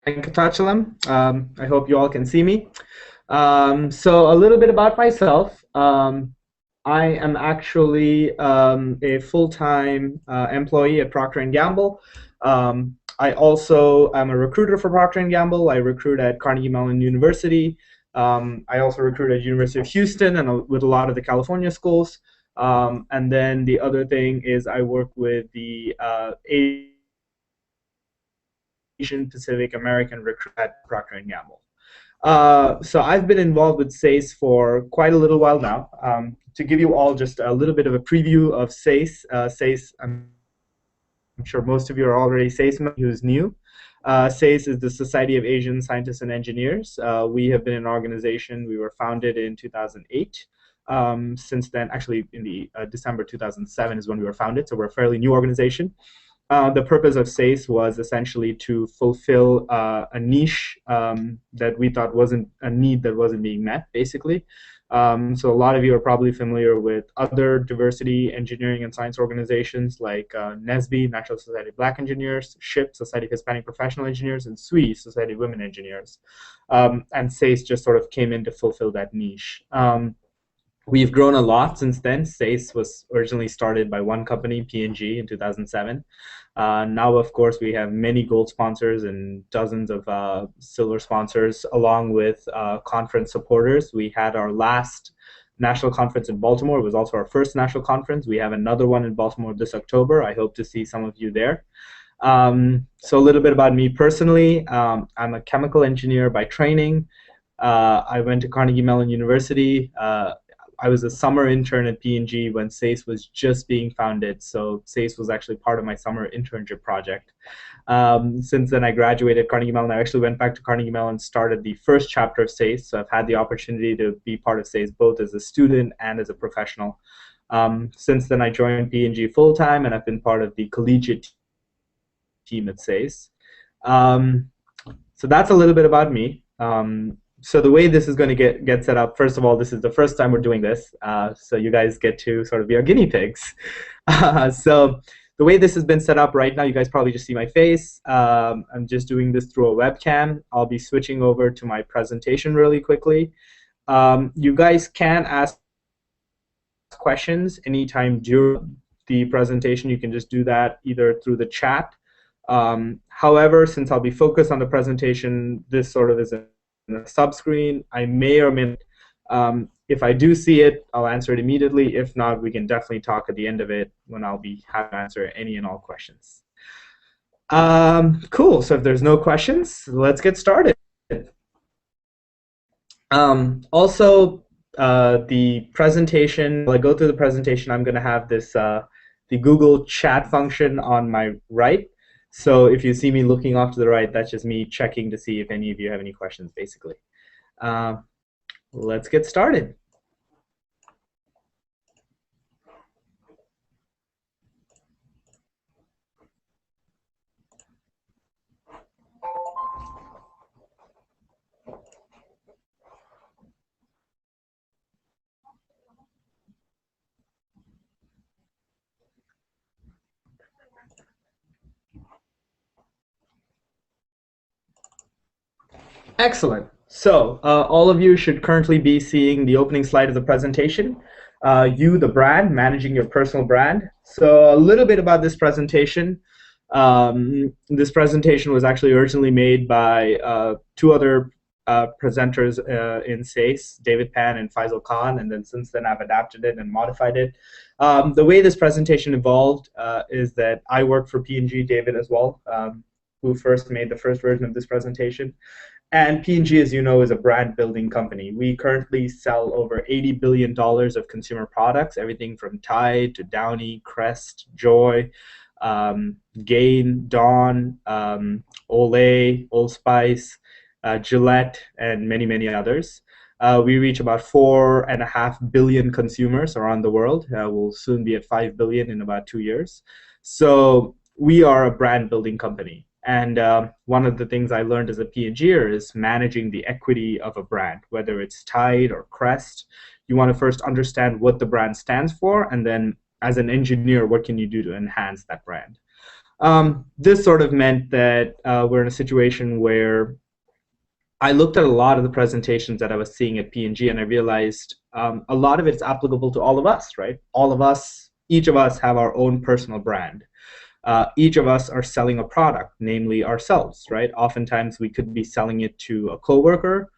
Venkatachalam. I hope you all can see me. So a little bit about myself. I am actually a full-time employee at Procter& and Gamble. I also am a recruiter for Procter& and Gamble. I recruit at Carnegie Mellon University. I also recruit at University of Houston and with a lot of the California schools. And then the other thing is I work with the Asian Pacific American recruit at Procter& and Gamble. So I've been involved with SASE for quite a little while now. To give you all just a little bit of a preview of SASE, SASE, I'm sure most of you are already SASE who's new. SASE is the Society of Asian Scientists and Engineers. We have been an organization, we were founded in 2008. Since then, actually in the December 2007 is when we were founded, so we're a fairly new organization. The purpose of SASE was essentially to fulfill a niche that we thought wasn't a need that wasn't being met, basically. So a lot of you are probably familiar with other diversity, engineering, and science organizations like NSBE, National Society of Black Engineers, SHIP, Society of Hispanic Professional Engineers, and SWE, Society of Women Engineers. And SASE just sort of came in to fulfill that niche. We've grown a lot since then. SASE was originally started by one company, P&G, in 2007. Now, of course, we have many gold sponsors and dozens of silver sponsors, along with conference supporters. We had our last national conference in Baltimore. It was also our first national conference. We have another one in Baltimore this October. I hope to see some of you there. So a little bit about me personally. I'm a chemical engineer by training. I went to Carnegie Mellon University. I was a summer intern at P&G when SASE was just being founded, so SASE was actually part of my summer internship project. Since then, I graduated Carnegie Mellon. I actually went back to Carnegie Mellon and started the first chapter of SASE, so I've had the opportunity to be part of SASE both as a student and as a professional. Since then, I joined P&G full-time, and I've been part of the collegiate team at SASE. So that's a little bit about me. So the way this is going to get set up, first of all, this is the first time we're doing this, so you guys get to sort of be our guinea pigs. So the way this has been set up right now, you guys probably just see my face. I'm just doing this through a webcam. I'll be switching over to my presentation really quickly. You guys can ask questions anytime during the presentation. You can just do that either through the chat. However, since I'll be focused on the presentation, this sort of is a sub-screen. I may or may not, if I do see it, I'll answer it immediately. If not, we can definitely talk at the end of it when I'll be happy to answer any and all questions. Cool, so if there's no questions, let's get started. Also, the presentation, while I go through the presentation, I'm going to have this, the Google chat function on my right. So if you see me looking off to the right, that's just me checking to see if any of you have any questions, basically. Let's get started. Excellent. So all of you should currently be seeing the opening slide of the presentation. You, the brand, managing your personal brand. So a little bit about this presentation. This presentation was actually originally made by two other presenters in SASE, David Pan and Faisal Khan, and then since then I've adapted it and modified it. The way this presentation evolved is that I work for P&G, David as well, who first made the first version of this presentation. And P&G, as you know, is a brand building company. We currently sell over $80 billion of consumer products, everything from Tide to Downy, Crest, Joy, Gain, Dawn, Olay, Old Spice, Gillette, and many, many others. We reach about 4.5 billion consumers around the world. We'll soon be at 5 billion in about 2 years. So we are a brand building company. And one of the things I learned as a P&Ger is managing the equity of a brand, whether it's Tide or Crest. You want to first understand what the brand stands for, and then as an engineer, what can you do to enhance that brand? This sort of meant that we're in a situation where I looked at a lot of the presentations that I was seeing at P&G, and I realized a lot of it's applicable to all of us, right? All of us, each of us have our own personal brand. Each of us are selling a product, namely ourselves, right? Oftentimes we could be selling it to a coworker.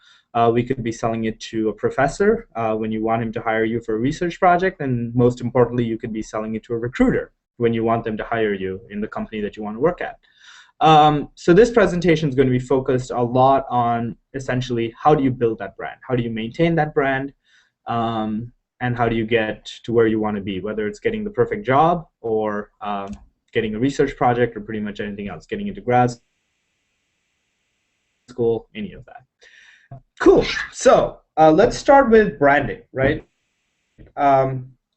We could be selling it to a professor when you want him to hire you for a research project. And most importantly, you could be selling it to a recruiter when you want them to hire you in the company that you want to work at. So this presentation is going to be focused a lot on essentially how do you build that brand? How do you maintain that brand? And how do you get to where you want to be, whether it's getting the perfect job or getting a research project or pretty much anything else, getting into grad school, any of that. Cool. So let's start with branding, right?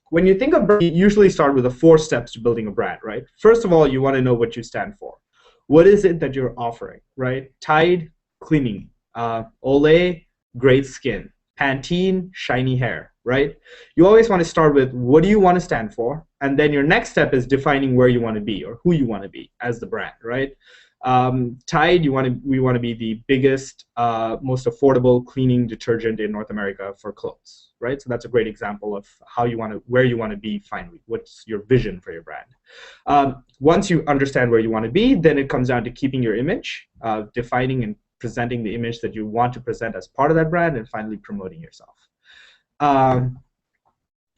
When you think of brand, you usually start with the 4 steps to building a brand, right? First of all, you want to know what you stand for. What is it that you're offering, right? Tide, cleaning. Olay, great skin. Pantene, shiny hair, right? You always want to start with what do you want to stand for, and then your next step is defining where you want to be or who you want to be as the brand, right? Tide, we want to be the biggest, most affordable cleaning detergent in North America for clothes, right? So that's a great example of how you want to, where you want to be finally. What's your vision for your brand? Once you understand where you want to be, then it comes down to keeping your image, defining and presenting the image that you want to present as part of that brand, and finally promoting yourself.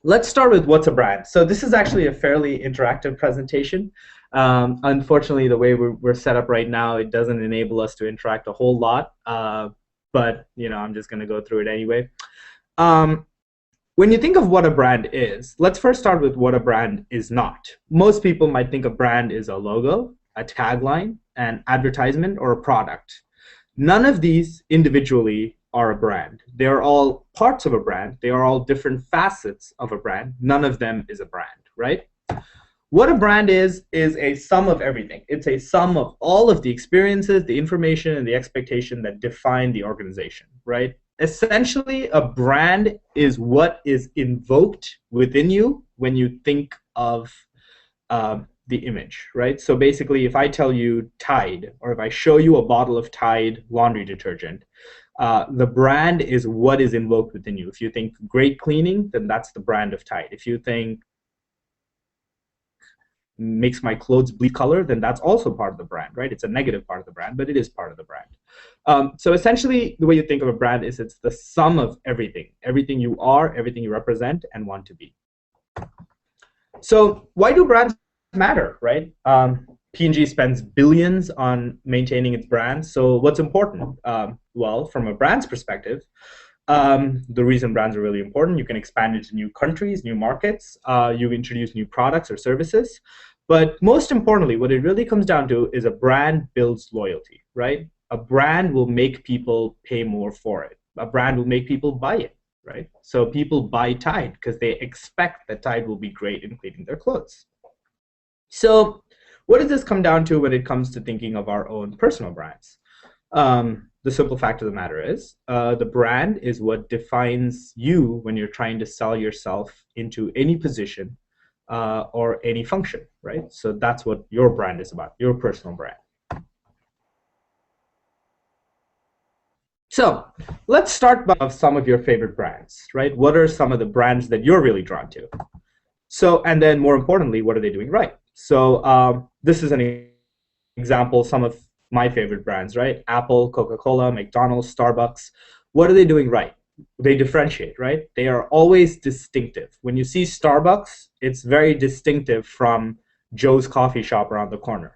Let's start with what's a brand. So this is actually a fairly interactive presentation. Unfortunately, the way we're set up right now, it doesn't enable us to interact a whole lot, but I'm just going to go through it anyway. When you think of what a brand is, let's first start with what a brand is not. Most people might think a brand is a logo, a tagline, an advertisement, or a product. None of these individually are a brand. They are all parts of a brand. They are all different facets of a brand. None of them is a brand, right? What a brand is a sum of everything. It's a sum of all of the experiences, the information, and the expectation that define the organization, right? Essentially, a brand is what is invoked within you when you think of the image, right? So basically, if I tell you Tide, or if I show you a bottle of Tide laundry detergent, the brand is what is invoked within you. If you think great cleaning, then that's the brand of Tide. If you think makes my clothes bleed color, then that's also part of the brand, right? It's a negative part of the brand, but it is part of the brand. So essentially, the way you think of a brand is it's the sum of everything you are, everything you represent and want to be. So why do brands matter, right? P&G spends billions on maintaining its brand. So what's important? Well, from a brand's perspective, the reason brands are really important, you can expand into new countries, new markets, you introduce new products or services. But most importantly, what it really comes down to is a brand builds loyalty, right? A brand will make people pay more for it. A brand will make people buy it, right? So people buy Tide because they expect that Tide will be great in cleaning their clothes. So what does this come down to when it comes to thinking of our own personal brands? The simple fact of the matter is the brand is what defines you when you're trying to sell yourself into any position or any function, right? So that's what your brand is about, your personal brand. So let's start by some of your favorite brands, right? What are some of the brands that you're really drawn to? So, and then more importantly, what are they doing right? So this is an example, some of my favorite brands, right? Apple, Coca-Cola, McDonald's, Starbucks. What are they doing right? They differentiate, right? They are always distinctive. When you see Starbucks, it's very distinctive from Joe's coffee shop around the corner.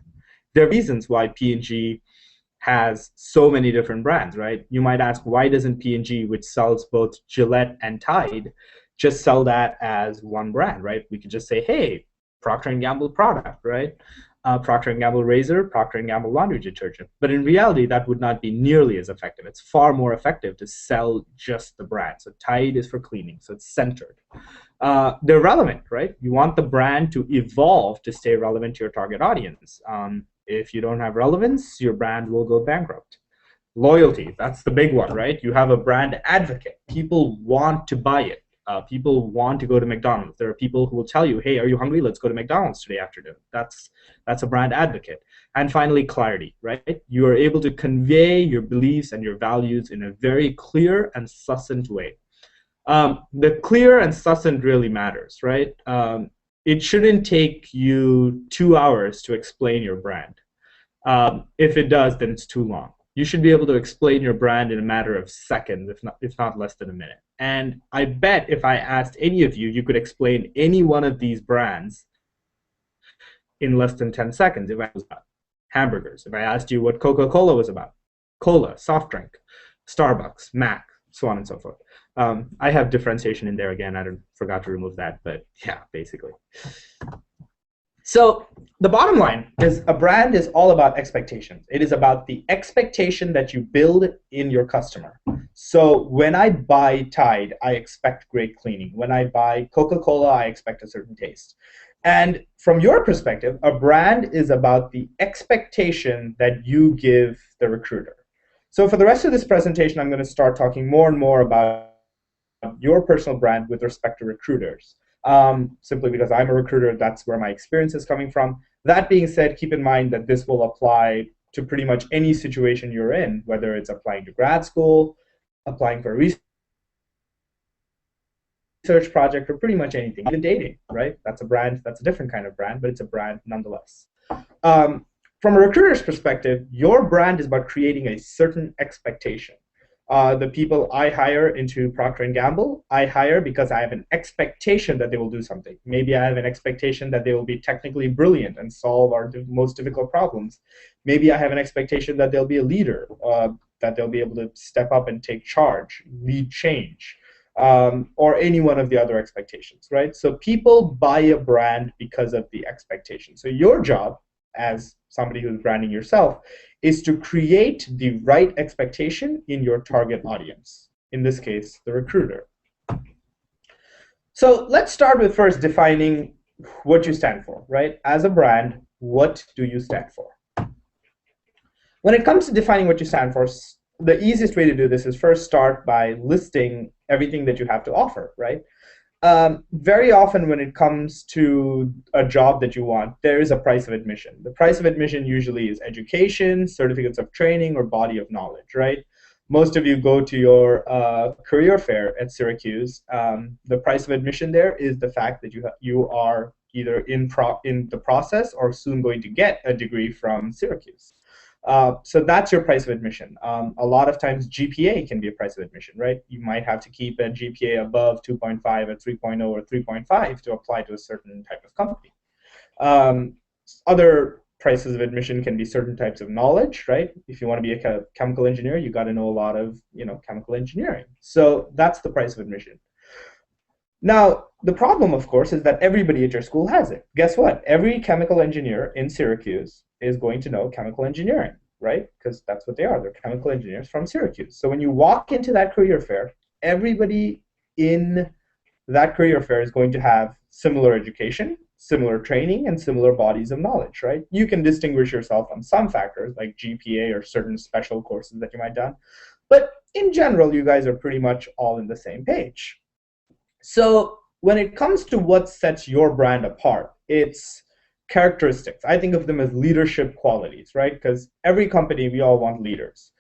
There are reasons why P&G has so many different brands, right? You might ask, why doesn't P&G, which sells both Gillette and Tide, just sell that as one brand, right? We could just say, hey, Procter & Gamble product, right? Procter & Gamble razor, Procter & Gamble laundry detergent. But in reality, that would not be nearly as effective. It's far more effective to sell just the brand. So Tide is for cleaning, so it's centered. They're relevant, right? You want the brand to evolve to stay relevant to your target audience. If you don't have relevance, your brand will go bankrupt. Loyalty, that's the big one, right? You have a brand advocate. People want to buy it. People want to go to McDonald's. There are people who will tell you, hey, are you hungry? Let's go to McDonald's today afternoon. That's a brand advocate. And finally, clarity, right? You are able to convey your beliefs and your values in a very clear and succinct way. The clear and succinct really matters, right? It shouldn't take you 2 hours to explain your brand. If it does, then it's too long. You should be able to explain your brand in a matter of seconds, if not less than a minute. And I bet if I asked any of you, you could explain any one of these brands in less than 10 seconds if I was about hamburgers. If I asked you what Coca-Cola was about, cola, soft drink, Starbucks, Mac, so on and so forth. I have differentiation in there again. I forgot to remove that, but yeah, basically. So the bottom line is a brand is all about expectations. It is about the expectation that you build in your customer. So when I buy Tide, I expect great cleaning. When I buy Coca-Cola, I expect a certain taste. And from your perspective, a brand is about the expectation that you give the recruiter. So for the rest of this presentation, I'm going to start talking more and more about your personal brand with respect to recruiters. Simply because I'm a recruiter, that's where my experience is coming from. That being said, keep in mind that this will apply to pretty much any situation you're in, whether it's applying to grad school, applying for a research project, or pretty much anything, even dating, right? That's a brand, that's a different kind of brand, but it's a brand nonetheless. From a recruiter's perspective, your brand is about creating a certain expectation. The people I hire into Procter & Gamble, I hire because I have an expectation that they will do something. Maybe I have an expectation that they will be technically brilliant and solve our most difficult problems. Maybe I have an expectation that they'll be a leader, that they'll be able to step up and take charge, lead change, or any one of the other expectations, right? So people buy a brand because of the expectation. So your job as somebody who's branding yourself is to create the right expectation in your target audience, in this case, the recruiter. So let's start with first defining what you stand for, right? As a brand, what do you stand for? When it comes to defining what you stand for, the easiest way to do this is first start by listing everything that you have to offer, right? Very often when it comes to a job that you want, there is a price of admission. The price of admission usually is education, certificates of training, or body of knowledge, right? Most of you go to your career fair at Syracuse. The price of admission there is the fact that you are either in the process or soon going to get a degree from Syracuse. So that's your price of admission. A lot of times GPA can be a price of admission, right? You might have to keep a GPA above 2.5 or 3.0 or 3.5 to apply to a certain type of company. Other prices of admission can be certain types of knowledge, right? If you want to be a chemical engineer, you got to know a lot of, chemical engineering. So that's the price of admission. Now, the problem, of course, is that everybody at your school has it. Guess what? Every chemical engineer in Syracuse is going to know chemical engineering, right? Because that's what they are. They're chemical engineers from Syracuse. So when you walk into that career fair, everybody in that career fair is going to have similar education, similar training, and similar bodies of knowledge, right? You can distinguish yourself on some factors like GPA or certain special courses that you might have done. But in general, you guys are pretty much all in the same page. So when it comes to what sets your brand apart, it's characteristics. I think of them as leadership qualities, right? Because every company, we all want leaders.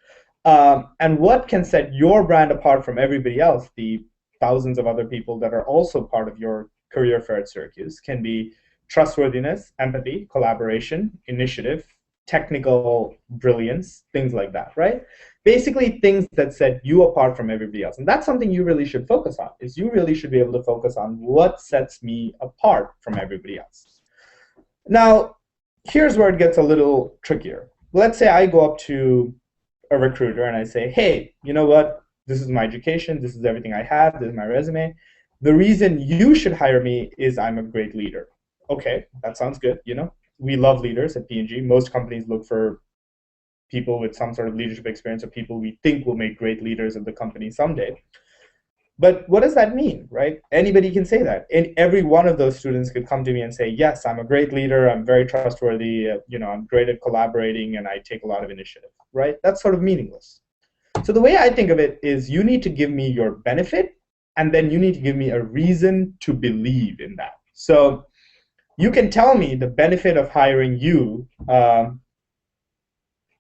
And what can set your brand apart from everybody else, the thousands of other people that are also part of your career fair at Syracuse, can be trustworthiness, empathy, collaboration, initiative, technical brilliance, things like that, right? Basically things that set you apart from everybody else. And that's something you really should focus on, is you really should be able to focus on what sets me apart from everybody else. Now, here's where it gets a little trickier. Let's say I go up to a recruiter and I say, hey, you know what? This is my education. This is everything I have. This is my resume. The reason you should hire me is I'm a great leader. Okay, that sounds good. We love leaders at P&G. Most companies look for people with some sort of leadership experience or people we think will make great leaders of the company someday. But what does that mean, right? Anybody can say that. And every one of those students could come to me and say, yes, I'm a great leader, I'm very trustworthy, I'm great at collaborating, and I take a lot of initiative, right? That's sort of meaningless. So the way I think of it is you need to give me your benefit and then you need to give me a reason to believe in that. So you can tell me the benefit of hiring you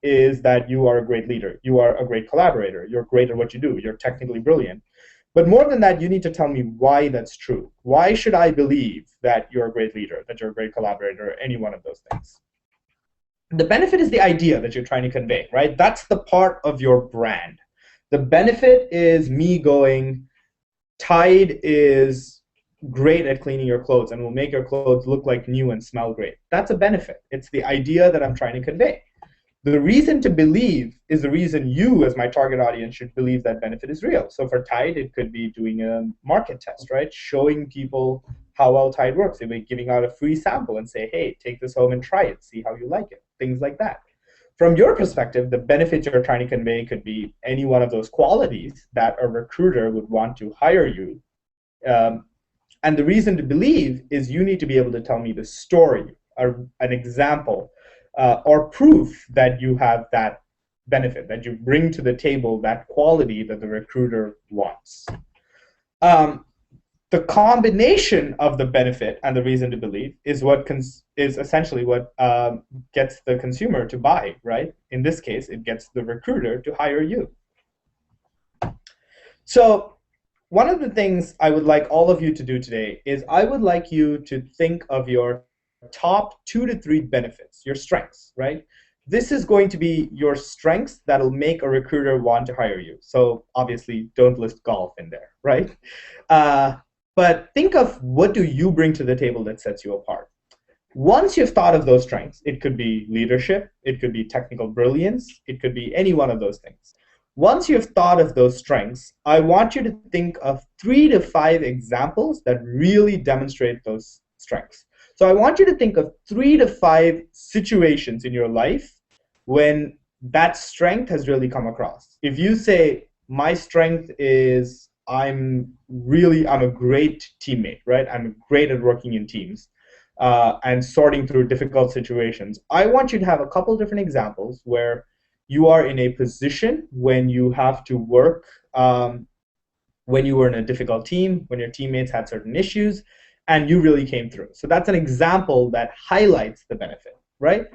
is that you are a great leader, you are a great collaborator, you're great at what you do, you're technically brilliant. But more than that, you need to tell me why that's true. Why should I believe that you're a great leader, that you're a great collaborator, or any one of those things? The benefit is the idea that you're trying to convey, right? That's the part of your brand. The benefit is me going, Tide is great at cleaning your clothes and will make your clothes look like new and smell great. That's a benefit. It's the idea that I'm trying to convey. The reason to believe is the reason you, as my target audience, should believe that benefit is real. So for Tide, it could be doing a market test, right? Showing people how well Tide works. It would be giving out a free sample and say, hey, take this home and try it, see how you like it, things like that. From your perspective, the benefit you're trying to convey could be any one of those qualities that a recruiter would want to hire you. And the reason to believe is you need to be able to tell me the story, an example, or proof that you have that benefit, that you bring to the table that quality that the recruiter wants. The combination of the benefit and the reason to believe is what is essentially what gets the consumer to buy, right? In this case, it gets the recruiter to hire you. So one of the things I would like all of you to do today is I would like you to think of your top 2 to 3 benefits, your strengths, right? This is going to be your strengths that'll make a recruiter want to hire you. So obviously, don't list golf in there, right? But think of what do you bring to the table that sets you apart. Once you've thought of those strengths, it could be leadership, it could be technical brilliance, it could be any one of those things. Once you've thought of those strengths, I want you to think of 3 to 5 examples that really demonstrate those strengths. So I want you to think of 3 to 5 situations in your life when that strength has really come across. If you say, my strength is I'm a great teammate, right? I'm great at working in teams and sorting through difficult situations. I want you to have a couple different examples where you are in a position when you have to work, when you were in a difficult team, when your teammates had certain issues, and you really came through. So that's an example that highlights the benefit, right?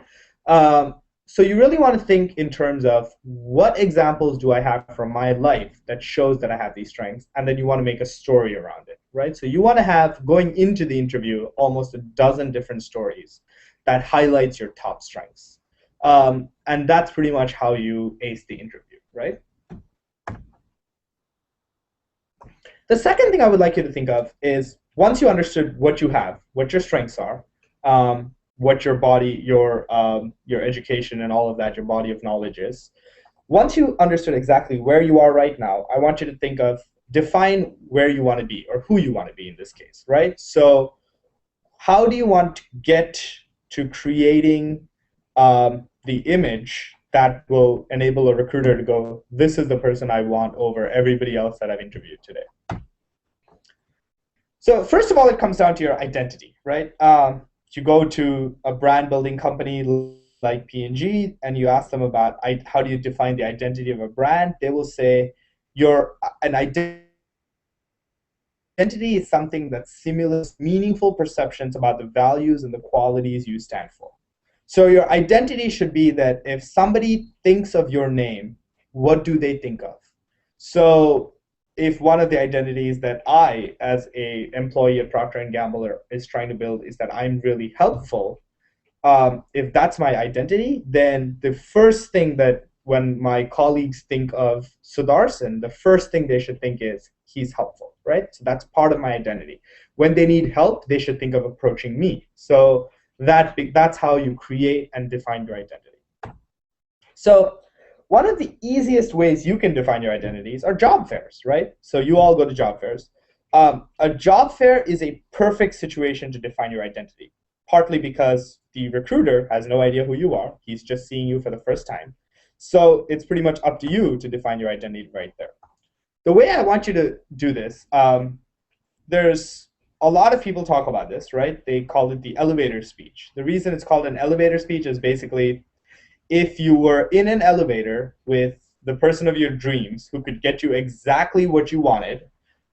So you really want to think in terms of what examples do I have from my life that shows that I have these strengths, and then you want to make a story around it, right? So you want to have, going into the interview, almost a dozen different stories that highlights your top strengths. And that's pretty much how you ace the interview, right? The second thing I would like you to think of is once you understood what you have, what your strengths are, what your body, your education and all of that, your body of knowledge is. Once you understood exactly where you are right now, I want you to think of, define where you want to be or who you want to be in this case, right? So how do you want to get to creating the image that will enable a recruiter to go, this is the person I want over everybody else that I've interviewed today? So first of all, it comes down to your identity, right? You go to a brand building company like P&G and you ask them about how do you define the identity of a brand, they will say an identity is something that simulates meaningful perceptions about the values and the qualities you stand for. So your identity should be that if somebody thinks of your name, what do they think of? So if one of the identities that I, as a employee at Procter & Gamble, is trying to build is that I'm really helpful, if that's my identity, then the first thing that when my colleagues think of Sudarsan, the first thing they should think is he's helpful, right? So that's part of my identity. When they need help, they should think of approaching me. So that's how you create and define your identity. So one of the easiest ways you can define your identities are job fairs, right? So you all go to job fairs. A job fair is a perfect situation to define your identity, partly because the recruiter has no idea who you are. He's just seeing you for the first time. So it's pretty much up to you to define your identity right there. The way I want you to do this, there's a lot of people talk about this, right? They call it the elevator speech. The reason it's called an elevator speech is basically if you were in an elevator with the person of your dreams who could get you exactly what you wanted,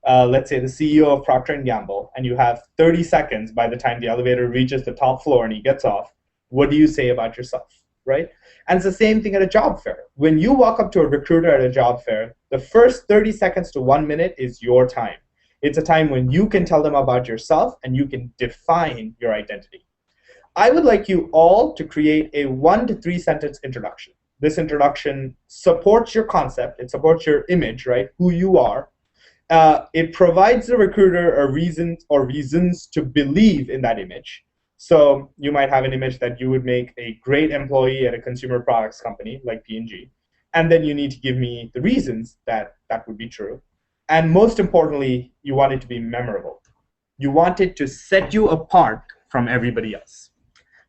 let's say the CEO of Procter & Gamble, and you have 30 seconds by the time the elevator reaches the top floor and he gets off, what do you say about yourself, right? And it's the same thing at a job fair. When you walk up to a recruiter at a job fair, the first 30 seconds to 1 minute is your time. It's a time when you can tell them about yourself and you can define your identity. I would like you all to create a 1 to 3 sentence introduction. This introduction supports your concept, it supports your image, right? Who you are. It provides the recruiter a reason or reasons to believe in that image. So you might have an image that you would make a great employee at a consumer products company like P&G, and then you need to give me the reasons that that would be true. And most importantly, you want it to be memorable. You want it to set you apart from everybody else.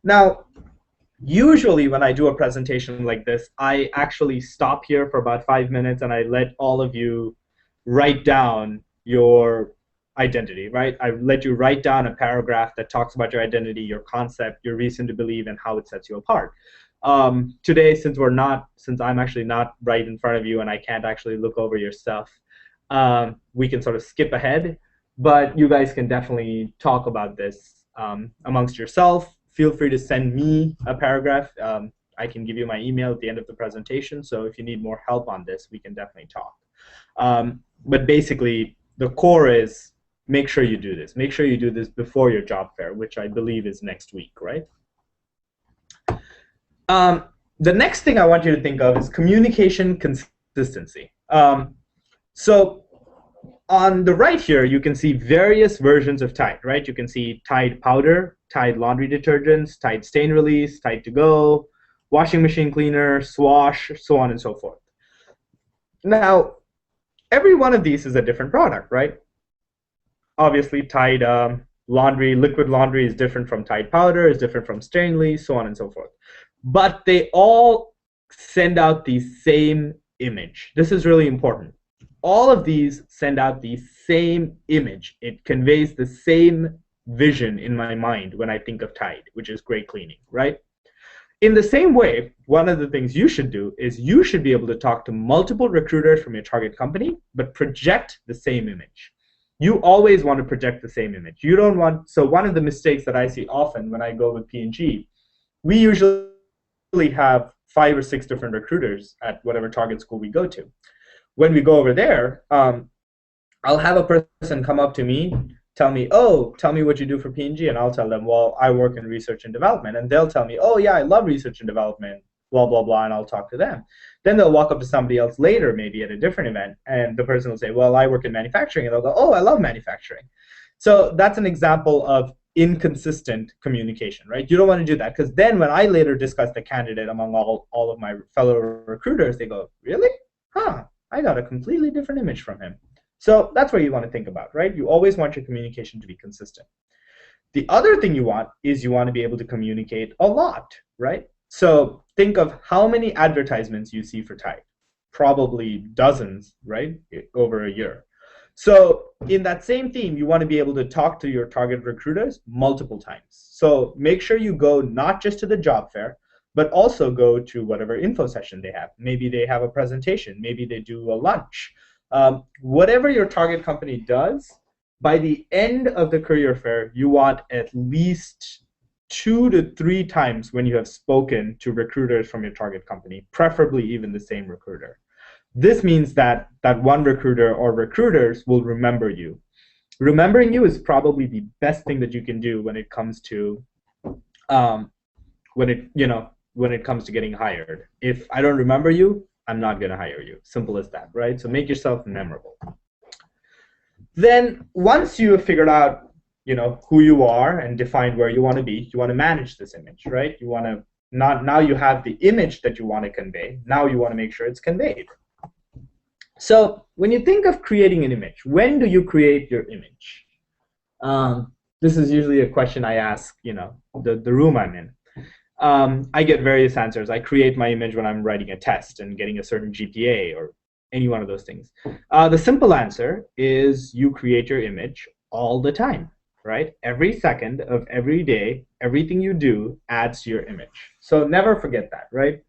Now, usually when I do a presentation like this, I actually stop here for about 5 minutes and I let all of you write down your identity, right? I let you write down a paragraph that talks about your identity, your concept, your reason to believe, and how it sets you apart. Today, since I'm actually not right in front of you and I can't actually look over your stuff, we can sort of skip ahead, but you guys can definitely talk about this amongst yourself. Feel free to send me a paragraph. I can give you my email at the end of the presentation, so if you need more help on this, we can definitely talk. But basically, the core is make sure you do this. Make sure you do this before your job fair, which I believe is next week, right? The next thing I want you to think of is communication consistency. So on the right here, you can see various versions of Tide, right? You can see Tide powder, Tide laundry detergents, Tide stain release, Tide to go, washing machine cleaner, Swash, so on and so forth. Now, every one of these is a different product, right? Obviously, Tide laundry, liquid laundry is different from Tide powder, is different from stain release, so on and so forth. But they all send out the same image. This is really important. All of these send out the same image. It conveys the same vision in my mind when I think of Tide, which is great cleaning, right? In the same way, one of the things you should do is you should be able to talk to multiple recruiters from your target company, but project the same image. You always want to project the same image. You don't want, so one of the mistakes that I see often when I go with P&G, we usually have 5 or 6 different recruiters at whatever target school we go to. When we go over there, I'll have a person come up to me, tell me, oh, tell me what you do for P&G, and I'll tell them, well, I work in research and development, and they'll tell me, oh yeah, I love research and development, blah, blah, blah, and I'll talk to them. Then they'll walk up to somebody else later, maybe at a different event, and the person will say, well, I work in manufacturing, and they'll go, oh, I love manufacturing. So that's an example of inconsistent communication, right? You don't want to do that, because then when I later discuss the candidate among all of my fellow recruiters, they go, really? Huh, I got a completely different image from him. So that's what you want to think about, right? You always want your communication to be consistent. The other thing you want is you want to be able to communicate a lot, right? So think of how many advertisements you see for Tide. Probably dozens, right, over a year. So in that same theme, you want to be able to talk to your target recruiters multiple times. So make sure you go not just to the job fair, but also go to whatever info session they have. Maybe they have a presentation. Maybe they do a lunch. Whatever your target company does, by the end of the career fair, you want at least 2 to 3 times when you have spoken to recruiters from your target company, preferably even the same recruiter. This means that that one recruiter or recruiters will remember you. Remembering you is probably the best thing that you can do when it comes to when it comes to getting hired. If I don't remember you, I'm not going to hire you. Simple as that, right? So make yourself memorable. Then once you have figured out, who you are and defined where you want to be, you want to manage this image, right? You want to now you have the image that you want to convey. Now you want to make sure it's conveyed. So when you think of creating an image, when do you create your image? This is usually a question I ask, the room I'm in. I get various answers. I create my image when I'm writing a test and getting a certain GPA or any one of those things. The simple answer is you create your image all the time, right? Every second of every day, everything you do adds to your image. So never forget that, right?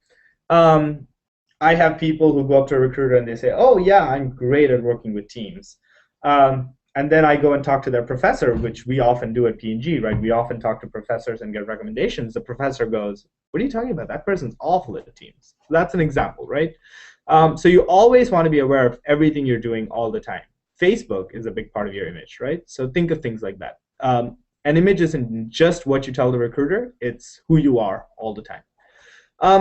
I have people who go up to a recruiter and they say, oh yeah, I'm great at working with teams. And then I go and talk to their professor, which we often do at P&G, right? We often talk to professors and get recommendations. The professor goes, "What are you talking about? That person's awful at Teams." So that's an example, right? So you always want to be aware of everything you're doing all the time. Facebook is a big part of your image, right? So think of things like that. An image isn't just what you tell the recruiter, it's who you are all the time.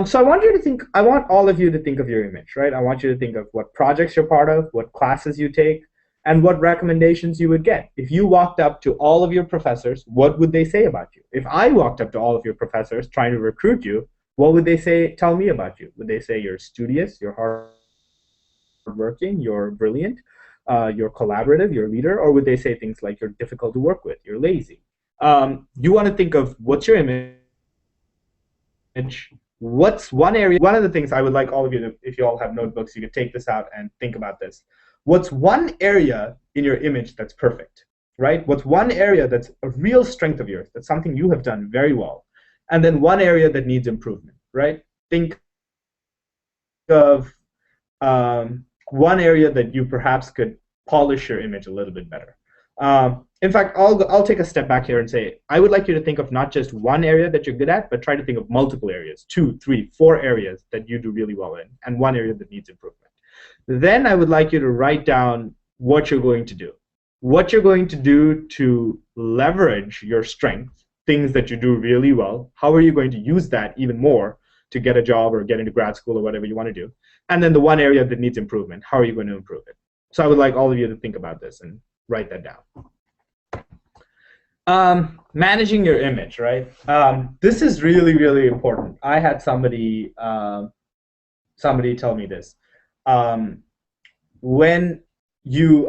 So I want all of you to think of your image, right? I want you to think of what projects you're part of, what classes you take, and what recommendations you would get. If you walked up to all of your professors, what would they say about you? If I walked up to all of your professors trying to recruit you, what would they tell me about you? Would they say you're studious, you're hardworking, you're brilliant, you're collaborative, you're a leader, or would they say things like you're difficult to work with, you're lazy? You want to think of what's your image, what's one area. One of the things I would like all of you to, if you all have notebooks, you could take this out and think about this. What's one area in your image that's perfect, right? What's one area that's a real strength of yours, that's something you have done very well, and then one area that needs improvement, right? Think of one area that you perhaps could polish your image a little bit better. In fact, I'll take a step back here and say, I would like you to think of not just one area that you're good at, but try to think of multiple areas, 2, 3, 4 areas that you do really well in, and one area that needs improvement. Then I would like you to write down what you're going to do. What you're going to do to leverage your strength, things that you do really well. How are you going to use that even more to get a job or get into grad school or whatever you want to do? And then the one area that needs improvement, how are you going to improve it? So I would like all of you to think about this and write that down. Managing your image, right? This is really, really important. I had somebody tell me this. When you,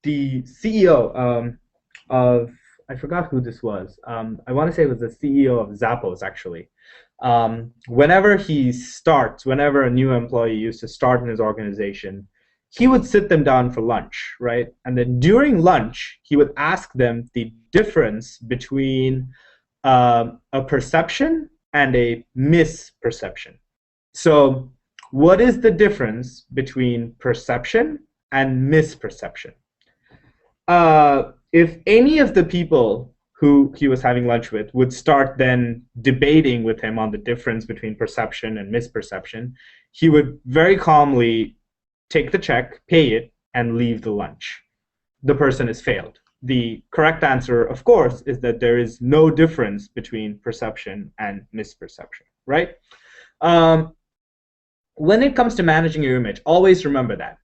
the CEO of, I forgot who this was. I want to say it was the CEO of Zappos, actually. Whenever a new employee used to start in his organization, he would sit them down for lunch, right? And then during lunch, he would ask them the difference between a perception and a misperception. So what is the difference between perception and misperception? If any of the people who he was having lunch with would start then debating with him on the difference between perception and misperception, he would very calmly take the check, pay it, and leave the lunch. The person has failed. The correct answer, of course, is that there is no difference between perception and misperception, right? When it comes to managing your image, always remember that.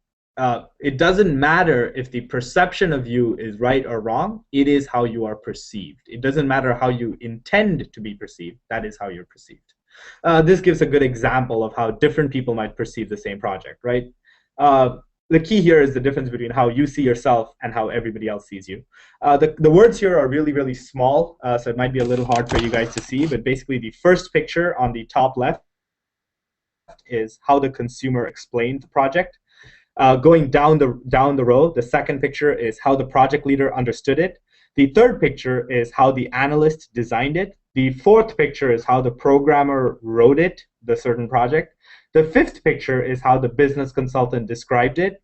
It doesn't matter if the perception of you is right or wrong, it is how you are perceived. It doesn't matter how you intend to be perceived, that is how you're perceived. This gives a good example of how different people might perceive the same project, right? The key here is the difference between how you see yourself and how everybody else sees you. The words here are really, really small, so it might be a little hard for you guys to see, but basically the first picture on the top left is how the consumer explained the project. Going down the row, the second picture is how the project leader understood it. The third picture is how the analyst designed it. The fourth picture is how the programmer wrote it, the certain project. The fifth picture is how the business consultant described it.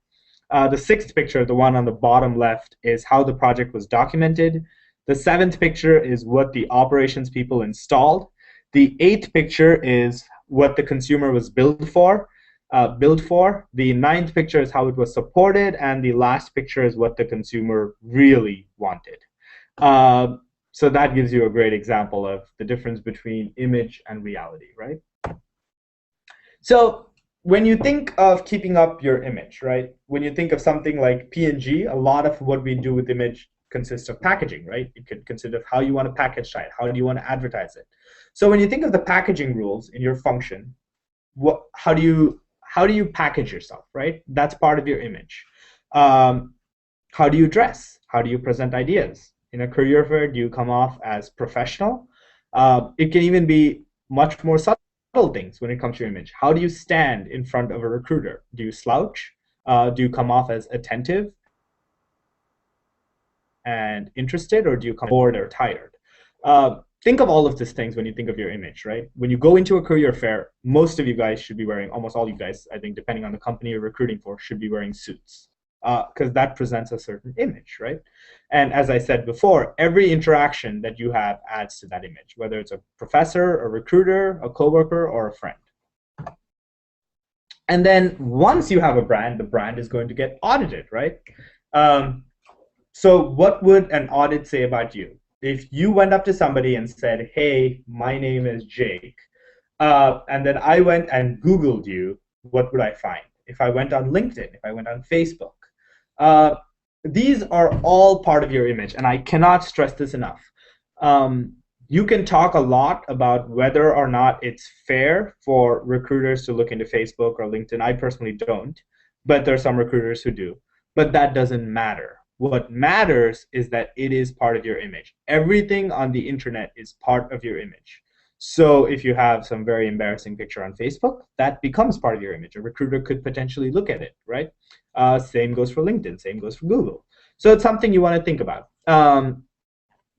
The sixth picture, the one on the bottom left, is how the project was documented. The seventh picture is what the operations people installed. The eighth picture is what the consumer was billed for. The ninth picture is how it was supported, and the last picture is what the consumer really wanted. So that gives you a great example of the difference between image and reality, right? So when you think of keeping up your image, right? When you think of something like P&G, a lot of what we do with image consists of packaging, right? It could consist of how you want to package it, how do you want to advertise it. So when you think of the packaging rules in your function, how do you package yourself, right? That's part of your image. How do you dress? How do you present ideas? In a career fair, do you come off as professional? It can even be much more subtle things when it comes to your image. How do you stand in front of a recruiter? Do you slouch? Do you come off as attentive and interested, or do you come bored or tired? Think of all of these things when you think of your image, right? When you go into a career fair, most of you guys should be wearing, almost all you guys, I think, depending on the company you're recruiting for, should be wearing suits. because that presents a certain image, right? And as I said before, every interaction that you have adds to that image, whether it's a professor, a recruiter, a coworker, or a friend. And then once you have a brand, the brand is going to get audited, right? So what would an audit say about you? If you went up to somebody and said, hey, my name is Jake, and then I went and Googled you, what would I find? If I went on LinkedIn, if I went on Facebook, these are all part of your image, and I cannot stress this enough. You can talk a lot about whether or not it's fair for recruiters to look into Facebook or LinkedIn. I personally don't, but there are some recruiters who do. But that doesn't matter. What matters is that it is part of your image. Everything on the internet is part of your image. So if you have some very embarrassing picture on Facebook, that becomes part of your image. A recruiter could potentially look at it, right? Same goes for LinkedIn, same goes for Google. So it's something you want to think about.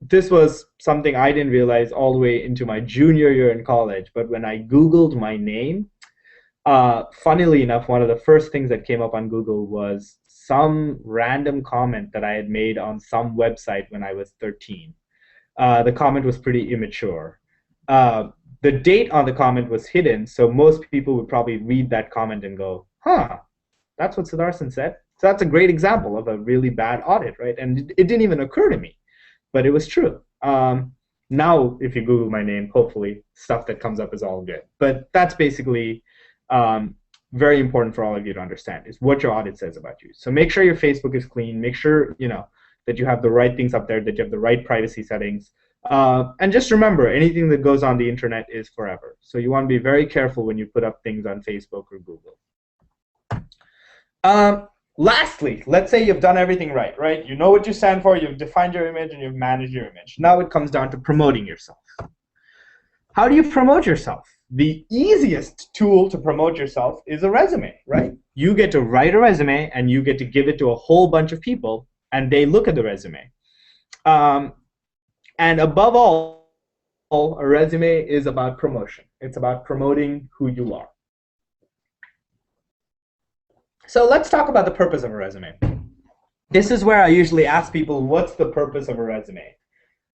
This was something I didn't realize all the way into my junior year in college, but when I Googled my name, funnily enough, one of the first things that came up on Google was some random comment that I had made on some website when I was 13. The comment was pretty immature. The date on the comment was hidden, so most people would probably read that comment and go, huh, that's what Sudarsan said. So that's a great example of a really bad audit, right? And it didn't even occur to me, but it was true. Now, if you Google my name, hopefully stuff that comes up is all good. But that's basically very important for all of you to understand, is what your audit says about you. So make sure your Facebook is clean. Make sure that you have the right things up there, that you have the right privacy settings. And just remember, anything that goes on the internet is forever. So you want to be very careful when you put up things on Facebook or Google. Lastly, let's say you've done everything right? You know what you stand for, you've defined your image, and you've managed your image. Now it comes down to promoting yourself. How do you promote yourself? The easiest tool to promote yourself is a resume, right? You get to write a resume, and you get to give it to a whole bunch of people, and they look at the resume. And above all, a resume is about promotion. It's about promoting who you are. So let's talk about the purpose of a resume. This is where I usually ask people, what's the purpose of a resume?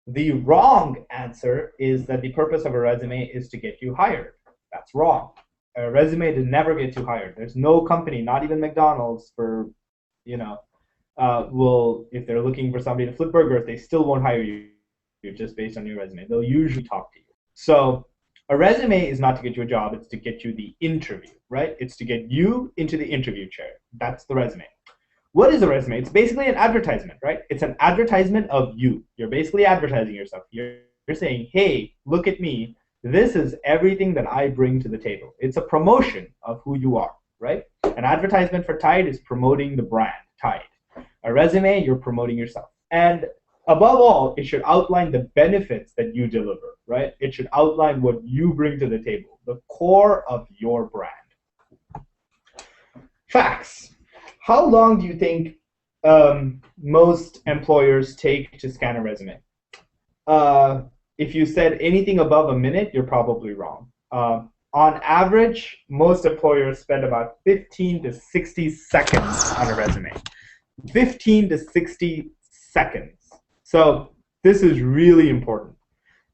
The wrong answer is that the purpose of a resume is to get you hired. That's wrong. A resume does never get you hired. There's no company, not even McDonald's, will, if they're looking for somebody to flip burgers, they still won't hire you just based on your resume. They'll usually talk to you. So a resume is not to get you a job, it's to get you the interview, right? It's to get you into the interview chair. That's the resume. What is a resume? It's basically an advertisement, right? It's an advertisement of you. You're basically advertising yourself. You're saying, hey, look at me. This is everything that I bring to the table. It's a promotion of who you are, right? An advertisement for Tide is promoting the brand, Tide. A resume, you're promoting yourself. And above all, it should outline the benefits that you deliver, right? It should outline what you bring to the table, the core of your brand. Facts. How long do you think most employers take to scan a resume? If you said anything above a minute, you're probably wrong. On average, most employers spend about 15 to 60 seconds on a resume. 15 to 60 seconds. So this is really important.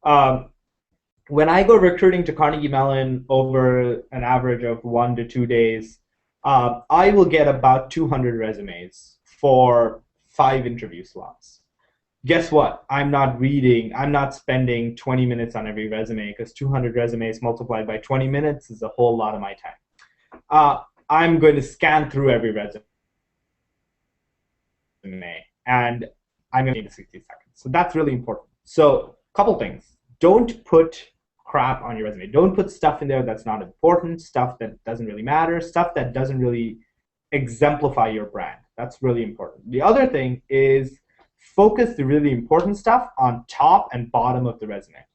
When I go recruiting to Carnegie Mellon over an average of 1 to 2 days, I will get about 200 resumes for 5 interview slots. Guess what? I'm not spending 20 minutes on every resume, because 200 resumes multiplied by 20 minutes is a whole lot of my time. I'm going to scan through every resume, and I'm going to need 60 seconds. So that's really important. So a couple things. Don't put crap on your resume. Don't put stuff in there that's not important, stuff that doesn't really matter, stuff that doesn't really exemplify your brand. That's really important. The other thing is focus the really important stuff on top and bottom of the resume.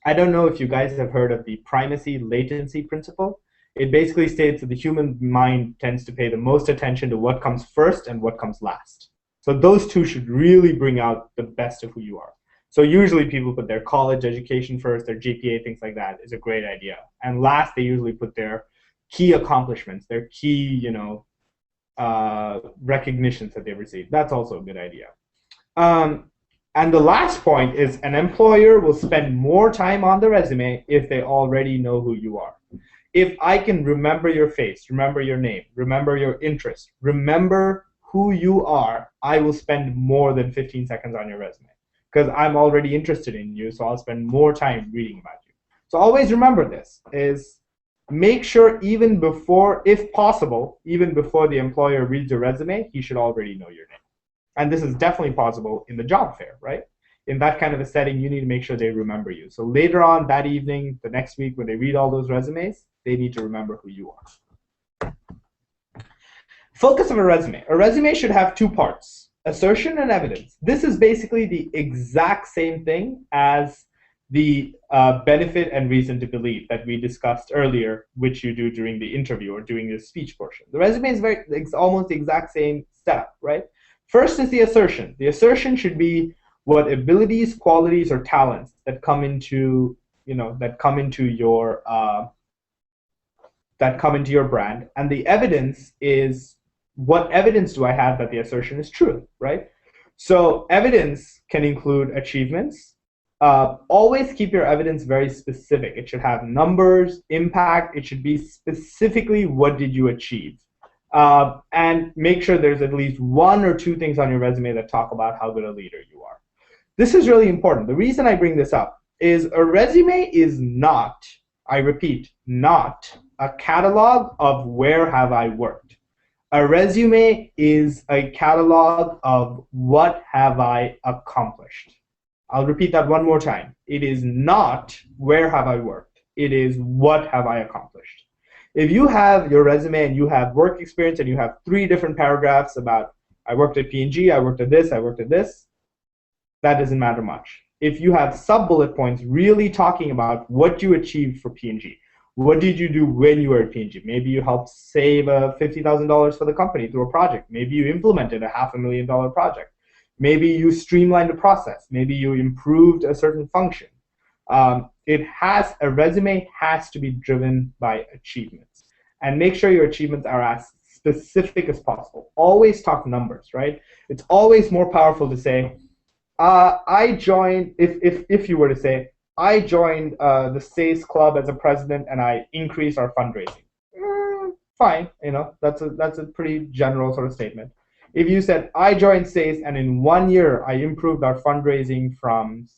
I don't know if you guys have heard of the primacy latency principle. It basically states that the human mind tends to pay the most attention to what comes first and what comes last. So those two should really bring out the best of who you are. So usually people put their college education first, their GPA, things like that is a great idea. And last, they usually put their key accomplishments, their key, recognitions that they've received. That's also a good idea. And the last point is an employer will spend more time on the resume if they already know who you are. If I can remember your face, remember your name, remember your interest, remember who you are, I will spend more than 15 seconds on your resume because I'm already interested in you, so I'll spend more time reading about you. So always remember this, is make sure even before, if possible, even before the employer reads your resume, he should already know your name. And this is definitely possible in the job fair, right? In that kind of a setting, you need to make sure they remember you. So later on that evening, the next week, when they read all those resumes, they need to remember who you are. Focus of a resume. A resume should have two parts, assertion and evidence. This is basically the exact same thing as the benefit and reason to believe that we discussed earlier, which you do during the interview or during the speech portion. The resume is it's almost the exact same setup, right? First is the assertion. The assertion should be what abilities, qualities, or talents that come into, that come into your brand. And the evidence is, what evidence do I have that the assertion is true, right? So evidence can include achievements. Always keep your evidence very specific. It should have numbers, impact. It should be specifically what did you achieve. And make sure there's at least one or two things on your resume that talk about how good a leader you are. This is really important. The reason I bring this up is a resume is not, I repeat, not a catalog of where have I worked. A resume is a catalog of what have I accomplished. I'll repeat that one more time. It is not where have I worked. It is what have I accomplished. If you have your resume and you have work experience and you have 3 different paragraphs about I worked at P&G, I worked at this, I worked at this, that doesn't matter much. If you have sub-bullet points really talking about what you achieved for P&G, what did you do when you were at P&G? Maybe you helped save $50,000 for the company through a project. Maybe you implemented a $500,000 project. Maybe you streamlined a process. Maybe you improved a certain function. A resume has to be driven by achievements. And make sure your achievements are as specific as possible. Always talk numbers, right? It's always more powerful to say, I joined, if you were to say, I joined the SASE club as a president and I increased our fundraising. Fine, that's a pretty general sort of statement. If you said, I joined SASE and in 1 year I improved our fundraising from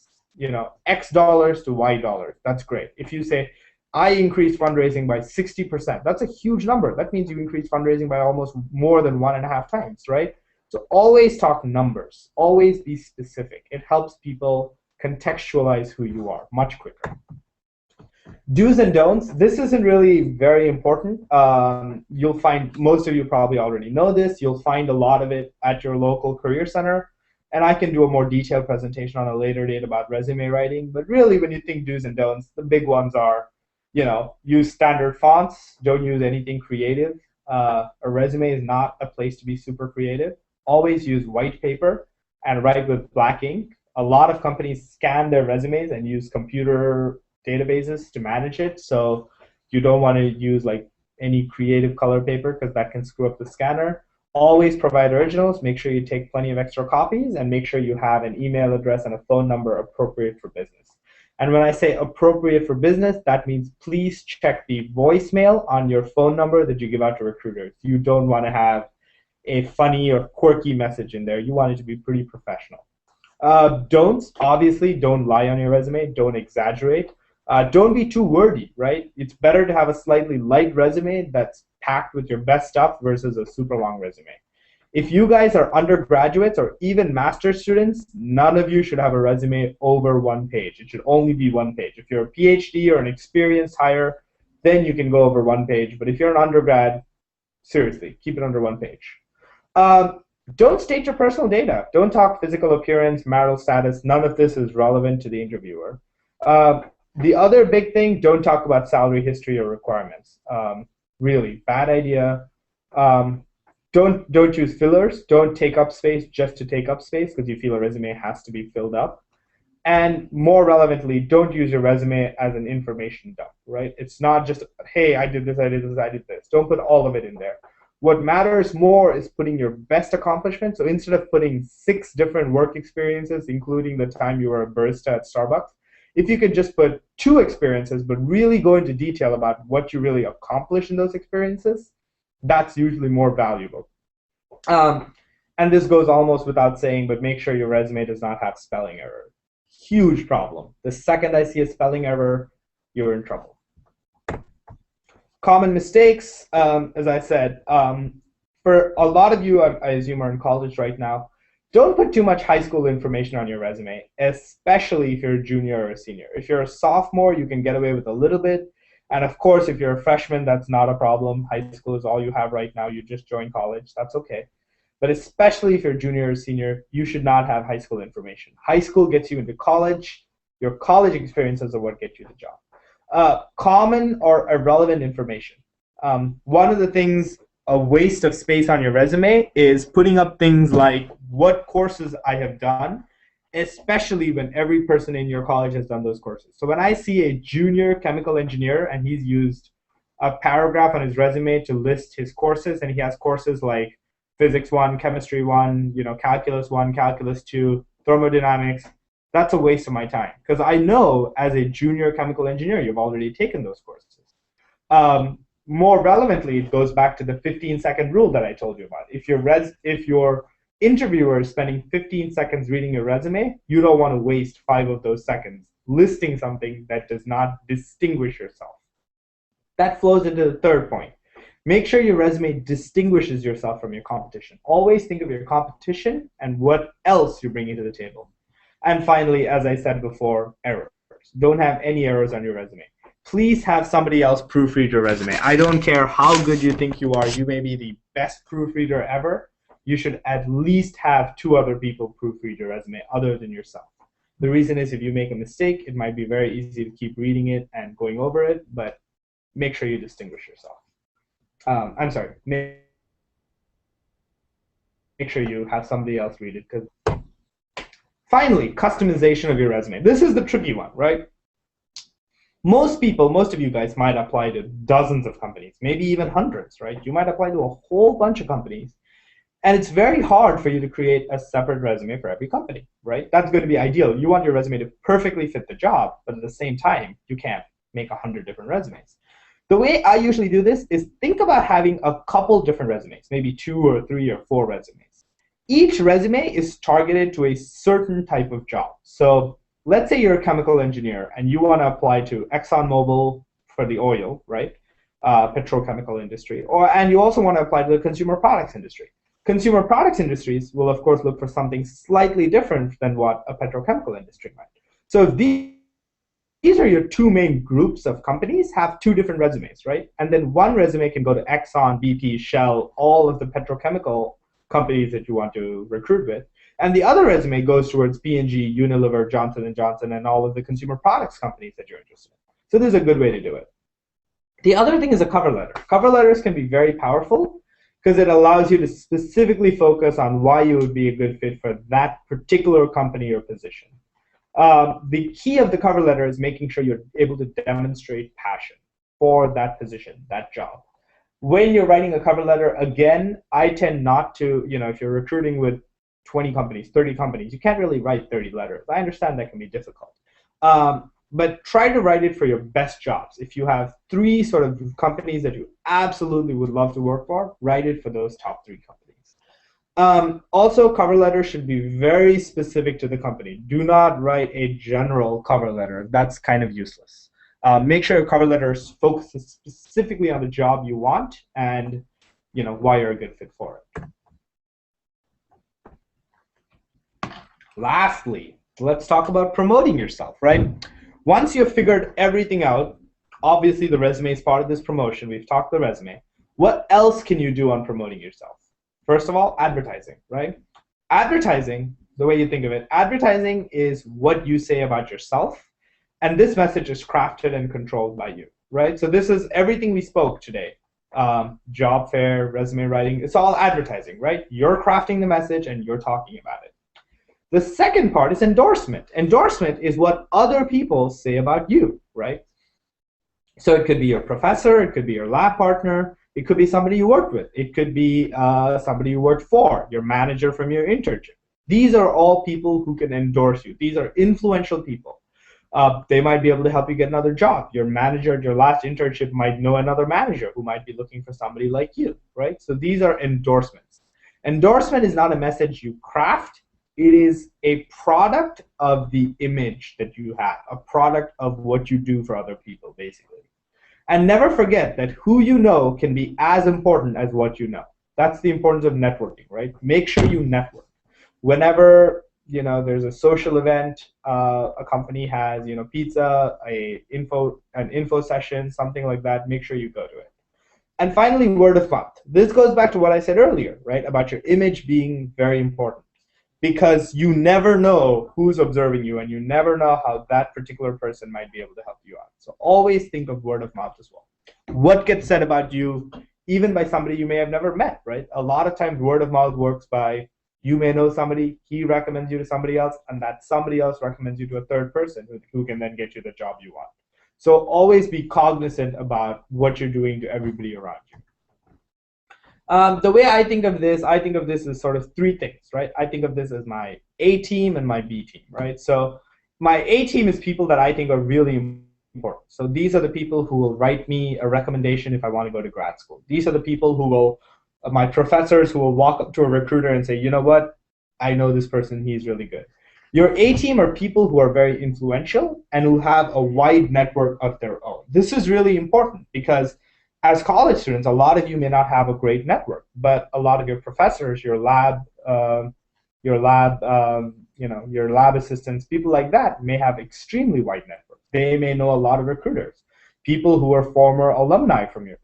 X dollars to Y dollars, that's great. If you say, I increased fundraising by 60%, that's a huge number. That means you increased fundraising by almost more than 1.5 times, right? So always talk numbers. Always be specific. It helps people contextualize who you are much quicker. Do's and don'ts. This isn't really very important. You'll find, most of you probably already know this. You'll find a lot of it at your local career center. And I can do a more detailed presentation on a later date about resume writing. But really, when you think do's and don'ts, the big ones are, use standard fonts. Don't use anything creative. A resume is not a place to be super creative. Always use white paper and write with black ink. A lot of companies scan their resumes and use computer databases to manage it. So you don't want to use like any creative color paper because that can screw up the scanner. Always provide originals. Make sure you take plenty of extra copies and make sure you have an email address and a phone number appropriate for business. And when I say appropriate for business, that means please check the voicemail on your phone number that you give out to recruiters. You don't want to have a funny or quirky message in there. You want it to be pretty professional. Don'ts, obviously, don't lie on your resume. Don't exaggerate. Don't be too wordy, right? It's better to have a slightly light resume that's packed with your best stuff versus a super long resume. If you guys are undergraduates or even master's students, none of you should have a resume over 1 page. It should only be 1 page. If you're a PhD or an experienced hire, then you can go over 1 page. But if you're an undergrad, seriously, keep it under 1 page. Don't state your personal data. Don't talk physical appearance, marital status. None of this is relevant to the interviewer. The other big thing, don't talk about salary history or requirements. Really, bad idea. Don't use fillers. Don't take up space just to take up space because you feel a resume has to be filled up. And more relevantly, don't use your resume as an information dump, right? It's not just, hey, I did this, I did this, I did this. Don't put all of it in there. What matters more is putting your best accomplishment. So instead of putting 6 different work experiences, including the time you were a barista at Starbucks, if you could just put 2 experiences, but really go into detail about what you really accomplished in those experiences, that's usually more valuable. And this goes almost without saying, but make sure your resume does not have spelling error. Huge problem. The second I see a spelling error, you're in trouble. Common mistakes, as I said, for a lot of you, I assume, are in college right now. Don't put too much high school information on your resume, especially if you're a junior or a senior. If you're a sophomore, you can get away with a little bit. And of course, if you're a freshman, that's not a problem. High school is all you have right now. You just joined college. That's okay. But especially if you're a junior or senior, you should not have high school information. High school gets you into college. Your college experiences are what get you the job. Common or irrelevant information. One of the things, a waste of space on your resume, is putting up things like what courses I have done, especially when every person in your college has done those courses. So when I see a junior chemical engineer and he's used a paragraph on his resume to list his courses, and he has courses like Physics 1, Chemistry 1, Calculus 1, Calculus 2, Thermodynamics, that's a waste of my time. Because I know as a junior chemical engineer, you've already taken those courses. More relevantly, it goes back to the 15-second rule that I told you about. If your interviewer is spending 15 seconds reading your resume, you don't want to waste 5 of those seconds listing something that does not distinguish yourself. That flows into the third point. Make sure your resume distinguishes yourself from your competition. Always think of your competition and what else you're bringing to the table. And finally, as I said before, errors. Don't have any errors on your resume. Please have somebody else proofread your resume. I don't care how good you think you are. You may be the best proofreader ever. You should at least have 2 other people proofread your resume other than yourself. The reason is if you make a mistake, it might be very easy to keep reading it and going over it, but make sure you distinguish yourself. Make sure you have somebody else read it. Finally, customization of your resume. This is the tricky one, right? Most of you guys might apply to dozens of companies, maybe even hundreds, right? You might apply to a whole bunch of companies. And it's very hard for you to create a separate resume for every company, right? That's going to be ideal. You want your resume to perfectly fit the job, but at the same time, you can't make 100 different resumes. The way I usually do this is think about having a couple different resumes, maybe 2 or 3 or 4 resumes. Each resume is targeted to a certain type of job. So let's say you're a chemical engineer and you want to apply to ExxonMobil for the oil, right? Petrochemical industry, and you also want to apply to the consumer products industry. Consumer products industries will, of course, look for something slightly different than what a petrochemical industry might. So if these are your 2 main groups of companies, have 2 different resumes, right? And then one resume can go to Exxon, BP, Shell, all of the petrochemical companies that you want to recruit with. And the other resume goes towards P&G, Unilever, Johnson & Johnson, and all of the consumer products companies that you're interested in. So this is a good way to do it. The other thing is a cover letter. Cover letters can be very powerful because it allows you to specifically focus on why you would be a good fit for that particular company or position. The key of the cover letter is making sure you're able to demonstrate passion for that position, that job. When you're writing a cover letter, again, I tend not to, if you're recruiting with 20 companies, 30 companies, you can't really write 30 letters. I understand that can be difficult. But try to write it for your best jobs. If you have 3 sort of companies that you absolutely would love to work for, write it for those top 3 companies. Also, cover letters should be very specific to the company. Do not write a general cover letter. That's kind of useless. Make sure your cover letter focuses specifically on the job you want and why you're a good fit for it. Lastly, let's talk about promoting yourself, right? Once you've figured everything out, obviously the resume is part of this promotion. We've talked the resume. What else can you do on promoting yourself? First of all, advertising, right? Advertising, the way you think of it, advertising is what you say about yourself, and this message is crafted and controlled by you, right? So this is everything we spoke today. Job fair, resume writing, it's all advertising, right? You're crafting the message and you're talking about it. The second part is endorsement. Endorsement is what other people say about you, right? So it could be your professor, it could be your lab partner, It could be somebody you worked with. It could be somebody you worked for, your manager from your internship. These are all people who can endorse you. These are influential people. They might be able to help you get another job. Your manager at your last internship might know another manager who might be looking for somebody like you, right? So these are endorsements. Endorsement is not a message you craft. It is a product of the image that you have, a product of what you do for other people, basically. And never forget that who you know can be as important as what you know. That's the importance of networking, right? Make sure you network. Whenever there's a social event, a company has pizza, an info session, something like that, make sure you go to it. And finally, word of mouth. This goes back to what I said earlier, right, about your image being very important, because you never know who's observing you, and you never know how that particular person might be able to help you out. So always think of word of mouth as well. What gets said about you, even by somebody you may have never met, right? A lot of times word of mouth works by, you may know somebody, he recommends you to somebody else, and that somebody else recommends you to a third person who can then get you the job you want. So always be cognizant about what you're doing to everybody around you. The way I think of this as sort of three things, right? I think of this as my A team and my B team, right? So my A team is people that I think are really important. So these are the people who will write me a recommendation if I want to go to grad school. These are the people who will, my professors who will walk up to a recruiter and say, you know what, I know this person, he's really good. Your A team are people who are very influential and who have a wide network of their own. This is really important because as college students, a lot of you may not have a great network, but a lot of your professors, your lab assistants, people like that may have extremely wide networks. They may know a lot of recruiters, people who are alumni from your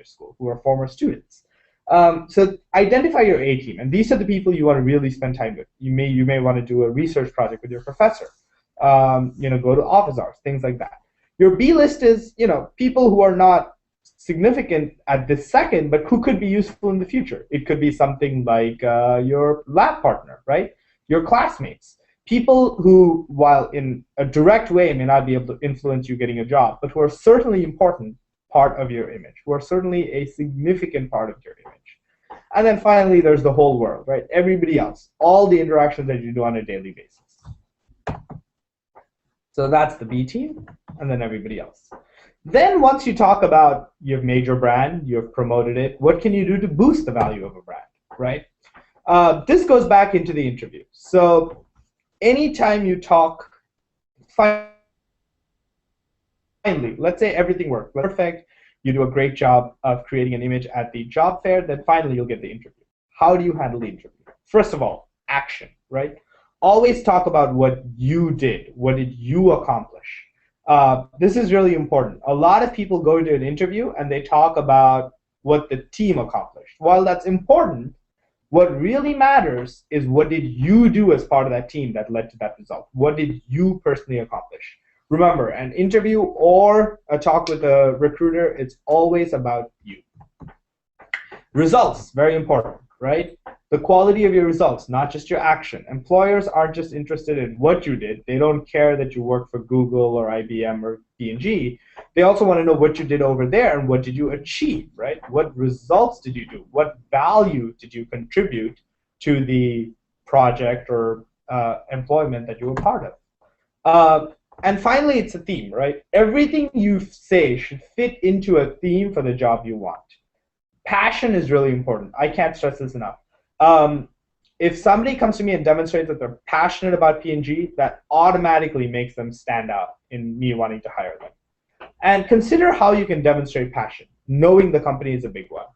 school, who are former students. So identify your A team, and these are the people you want to really spend time with. You may want to do a research project with your professor. Go to office hours, things like that. Your B list is people who are not significant at this second, but who could be useful in the future. It could be something like your lab partner, right? Your classmates. People who, while in a direct way, may not be able to influence you getting a job, but who are certainly important part of your image, who are certainly a significant part of your image. And then finally, there's the whole world, right? Everybody else, all the interactions that you do on a daily basis. So that's the B team, and then everybody else. Then once you talk about you've made your brand, you've promoted it, what can you do to boost the value of a brand, right? This goes back into the interview. So anytime you talk, finally, let's say everything worked perfect, you do a great job of creating an image at the job fair, then finally you'll get the interview. How do you handle the interview? First of all, action, right? Always talk about what you did. What did you accomplish? This is really important. A lot of people go into an interview and they talk about what the team accomplished. While that's important, what really matters is what did you do as part of that team that led to that result? What did you personally accomplish? Remember, an interview or a talk with a recruiter, it's always about you. Results, very important, right? The quality of your results, not just your action. Employers aren't just interested in what you did. They don't care that you work for Google or IBM or P&G. They also want to know what you did over there and what did you achieve, right? What results did you do? What value did you contribute to the project or employment that you were part of? And finally, it's a theme, right? Everything you say should fit into a theme for the job you want. Passion is really important. I can't stress this enough. If somebody comes to me and demonstrates that they're passionate about P&G, that automatically makes them stand out in me wanting to hire them. And consider how you can demonstrate passion. Knowing the company is a big one.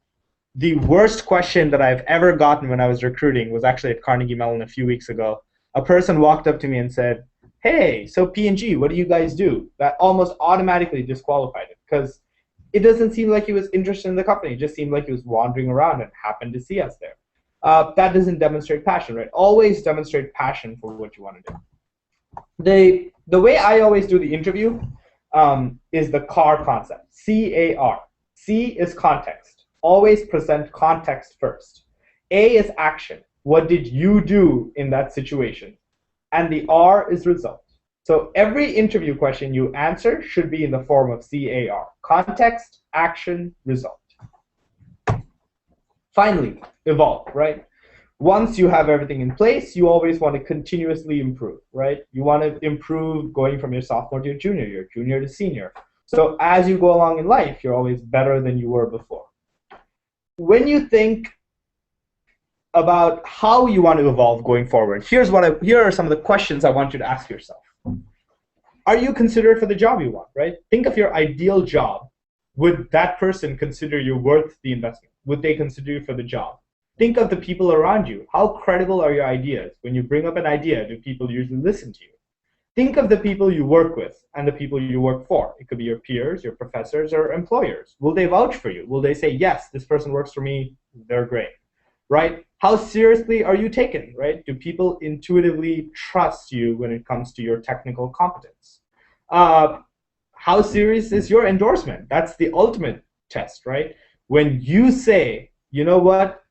The worst question that I've ever gotten when I was recruiting was actually at Carnegie Mellon a few weeks ago. A person walked up to me and said, hey, so P&G, what do you guys do? That almost automatically disqualified it because it doesn't seem like he was interested in the company. It just seemed like he was wandering around and happened to see us there. That doesn't demonstrate passion, right? Always demonstrate passion for what you want to do. The way I always do the interview is the CAR concept, C-A-R. C is context. Always present context first. A is action. What did you do in that situation? And the R is result. So every interview question you answer should be in the form of CAR. Context, action, result. Finally, evolve, right? Once you have everything in place, you always want to continuously improve, right? You want to improve going from your sophomore to your junior to senior. So as you go along in life, you're always better than you were before. When you think about how you want to evolve going forward, here are some of the questions I want you to ask yourself. Are you considered for the job you want, right? Think of your ideal job. Would that person consider you worth the investment? Would they consider you for the job? Think of the people around you. How credible are your ideas? When you bring up an idea, do people usually listen to you? Think of the people you work with and the people you work for. It could be your peers, your professors, or employers. Will they vouch for you? Will they say, yes, this person works for me, they're great, right? How seriously are you taken, right? Do people intuitively trust you when it comes to your technical competence? How serious is your endorsement? That's the ultimate test, right? When you say, you know what,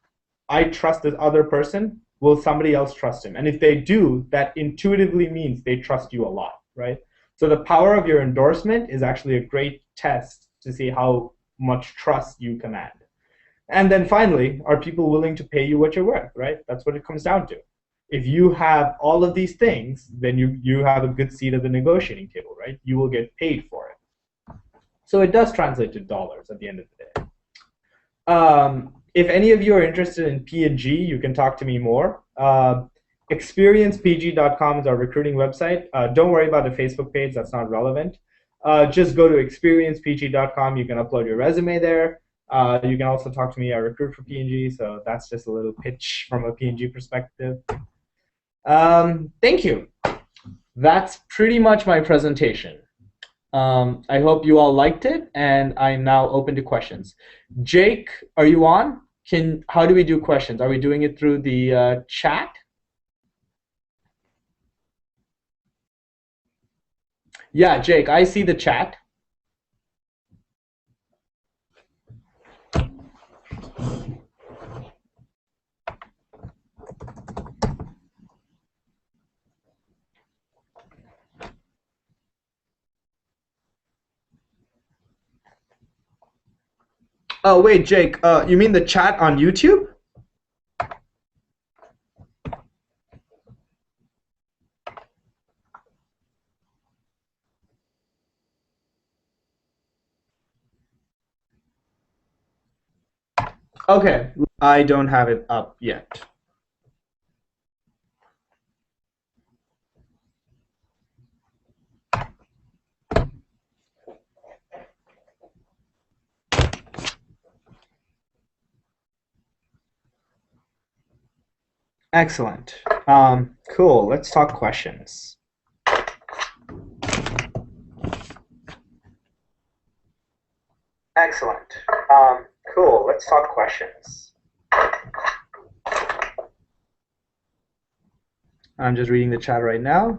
I trust this other person, will somebody else trust him? And if they do, that intuitively means they trust you a lot, right? So the power of your endorsement is actually a great test to see how much trust you command. And then finally, are people willing to pay you what you're worth, right? That's what it comes down to. If you have all of these things, then you have a good seat at the negotiating table, right? You will get paid for it. So it does translate to dollars at the end of the day. If any of you are interested in P&G, you can talk to me more. Experiencepg.com is our recruiting website. Don't worry about the Facebook page. That's not relevant. Just go to experiencepg.com. You can upload your resume there. You can also talk to me. I recruit for P&G, so that's just a little pitch from a P&G perspective. Thank you. That's pretty much my presentation. I hope you all liked it, and I'm now open to questions. Jake, are you on? How do we do questions? Are we doing it through the chat? Yeah, Jake, I see the chat. Oh, wait, Jake, you mean the chat on YouTube? Okay, I don't have it up yet. Excellent. Cool. Let's talk questions. Excellent. Cool. Let's talk questions. I'm just reading the chat right now.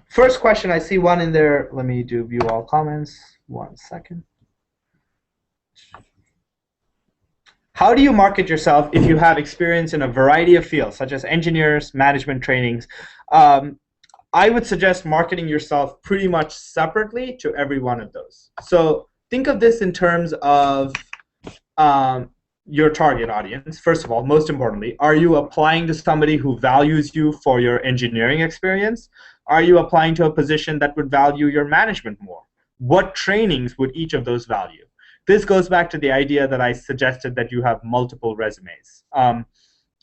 First question, I see one in there. Let me do view all comments. 1 second. How do you market yourself if you have experience in a variety of fields, such as engineers, management trainings? I would suggest marketing yourself pretty much separately to every one of those. So think of this in terms of your target audience. First of all, most importantly, are you applying to somebody who values you for your engineering experience? Are you applying to a position that would value your management more? What trainings would each of those value? This goes back to the idea that I suggested that you have multiple resumes.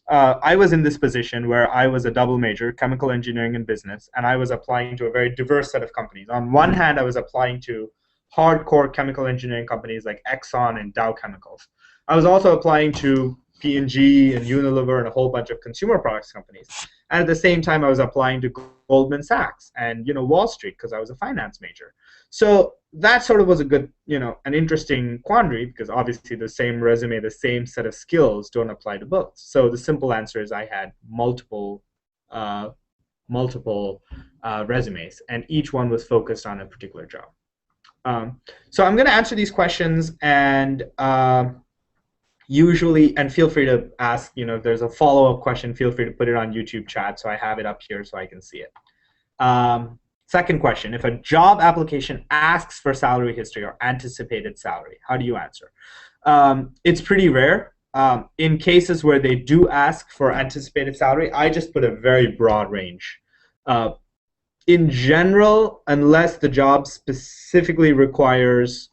I was in this position where I was a double major, chemical engineering and business, and I was applying to a very diverse set of companies. On one hand, I was applying to hardcore chemical engineering companies like Exxon and Dow Chemicals. I was also applying to P&G and Unilever and a whole bunch of consumer products companies. And at the same time, I was applying to Goldman Sachs and Wall Street because I was a finance major. So that sort of was a good, an interesting quandary because obviously the same resume, the same set of skills don't apply to both. So the simple answer is I had multiple resumes, and each one was focused on a particular job. So I'm going to answer these questions, and and feel free to ask, if there's a follow-up question, feel free to put it on YouTube chat so I have it up here so I can see it. Second question, if a job application asks for salary history or anticipated salary, how do you answer? It's pretty rare. In cases where they do ask for anticipated salary, I just put a very broad range. Uh, in general, unless the job specifically requires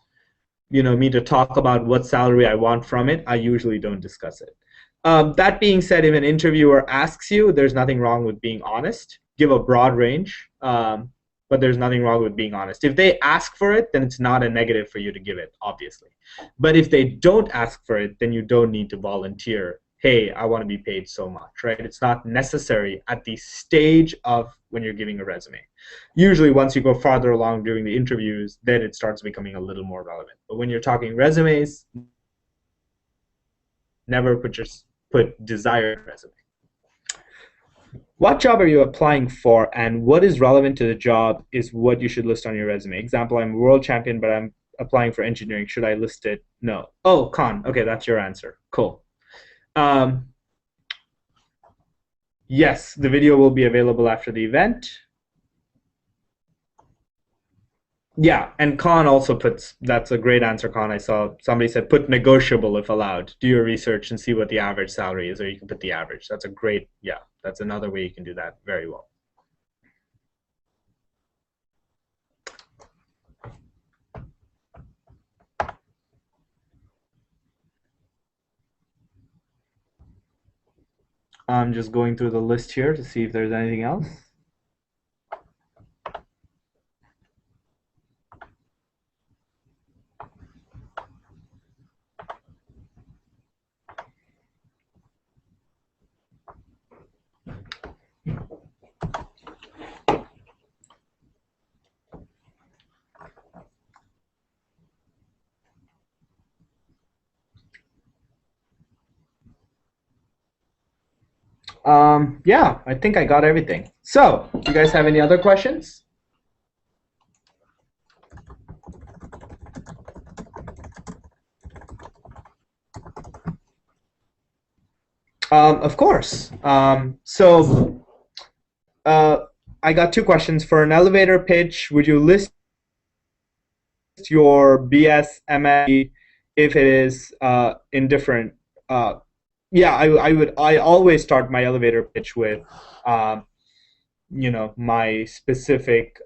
me to talk about what salary I want from it, I usually don't discuss it. That being said, if an interviewer asks you, there's nothing wrong with being honest. Give a broad range, but there's nothing wrong with being honest. If they ask for it, then it's not a negative for you to give it, obviously. But if they don't ask for it, then you don't need to volunteer, hey, I want to be paid so much, right? It's not necessary at the stage of when you're giving a resume. Usually once you go farther along during the interviews, then it starts becoming a little more relevant. But when you're talking resumes, never put desired resume. What job are you applying for, and what is relevant to the job is what you should list on your resume. Example, I'm a world champion, but I'm applying for engineering. Should I list it? No. Oh, Khan. Okay, that's your answer. Cool. Yes, the video will be available after the event. Yeah, and Khan also puts, that's a great answer, Khan. I saw somebody said put negotiable if allowed. Do your research and see what the average salary is, or you can put the average. That's a great, yeah, that's another way you can do that very well. I'm just going through the list here to see if there's anything else. Yeah, I think I got everything. So, do you guys have any other questions? Of course. I got two questions. For an elevator pitch, would you list your BS, MS, if it is indifferent? Yeah, I always start my elevator pitch with, my specific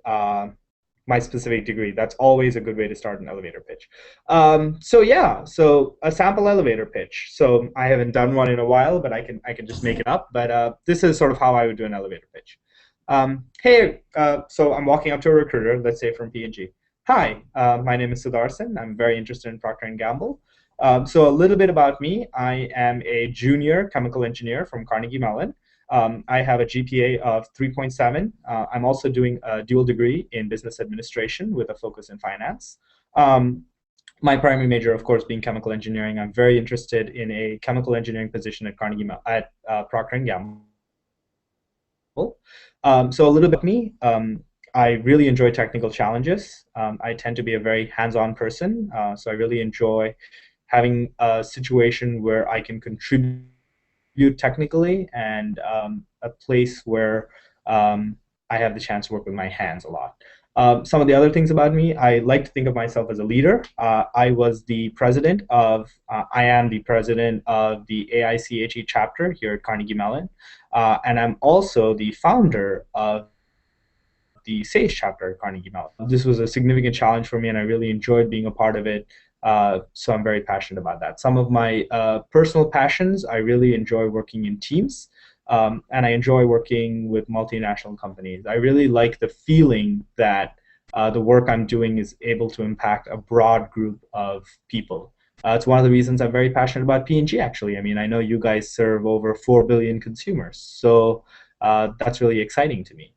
degree. That's always a good way to start an elevator pitch. So a sample elevator pitch. So I haven't done one in a while, but I can just make it up. But this is sort of how I would do an elevator pitch. Hey, so I'm walking up to a recruiter, let's say from P&G. Hi, my name is Sudarsan. I'm very interested in Procter & Gamble. So a little bit about me. I am a junior chemical engineer from Carnegie Mellon. I have a GPA of 3.7. I'm also doing a dual degree in business administration with a focus in finance. My primary major, of course, being chemical engineering. I'm very interested in a chemical engineering position at Procter & Gamble. So a little bit about me. I really enjoy technical challenges. I tend to be a very hands-on person, so I really enjoy having a situation where I can contribute technically, and a place where I have the chance to work with my hands a lot. Some of the other things about me, I like to think of myself as a leader. I am the president of the AICHE chapter here at Carnegie Mellon, and I'm also the founder of the SASE chapter at Carnegie Mellon. This was a significant challenge for me, and I really enjoyed being a part of it. So I'm very passionate about that. Some of my personal passions, I really enjoy working in teams, and I enjoy working with multinational companies. I really like the feeling that the work I'm doing is able to impact a broad group of people. It's one of the reasons I'm very passionate about P&G, actually. I mean, I know you guys serve over 4 billion consumers, so that's really exciting to me.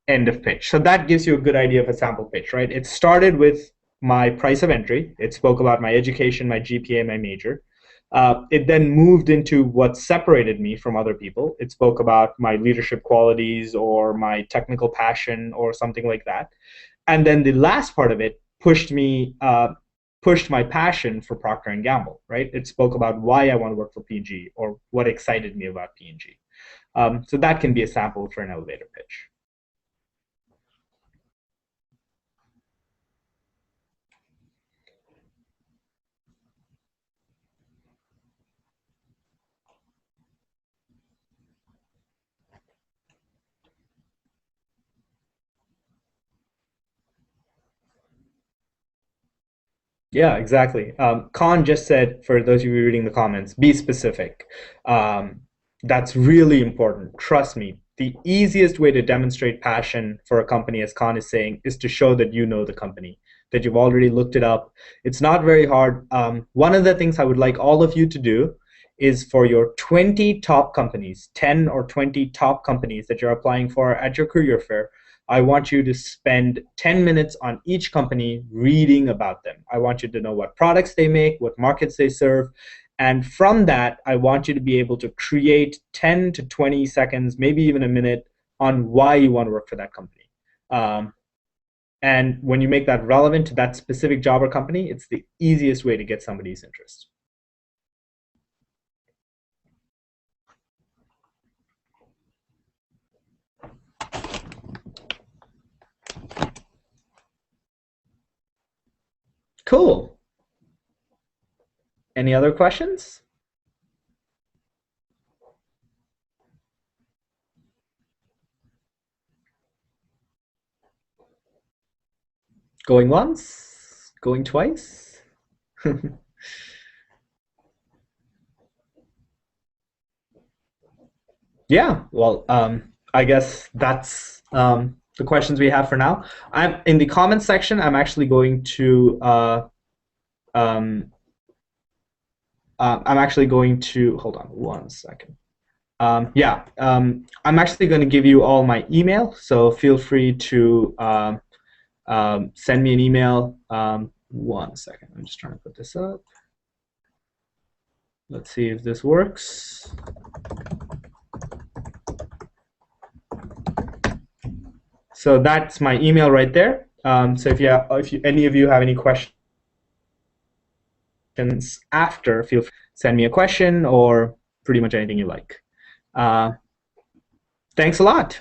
End of pitch. So that gives you a good idea of a sample pitch, right? It started with my price of entry. It spoke about my education, my GPA, my major. It then moved into what separated me from other people. It spoke about my leadership qualities or my technical passion or something like that. And then the last part of it pushed my passion for Procter & Gamble, right? It spoke about why I want to work for P&G or what excited me about P&G. So that can be a sample for an elevator pitch. Yeah, exactly. Khan just said, for those of you reading the comments, be specific. Um, that's really important. Trust me. The easiest way to demonstrate passion for a company, as Khan is saying, is to show that you know the company, that you've already looked it up. It's not very hard. One of the things I would like all of you to do is for your 20 top companies, 10 or 20 top companies that you're applying for at your career fair, I want you to spend 10 minutes on each company reading about them. I want you to know what products they make, what markets they serve. And from that, I want you to be able to create 10 to 20 seconds, maybe even a minute, on why you want to work for that company. Um, and when you make that relevant to that specific job or company, it's the easiest way to get somebody's interest. Cool. Any other questions? Going once? Going twice? Yeah, well, I guess that's the questions we have for now. I'm in the comments section. I'm actually going to um, I'm actually going to hold on one second. Yeah, I'm actually going to give you all my email, so feel free to send me an email. One second, I'm just trying to put this up. Let's see if this works. So that's my email right there. So if any of you have any questions after, feel free to send me a question or pretty much anything you like. Uh, Thanks a lot.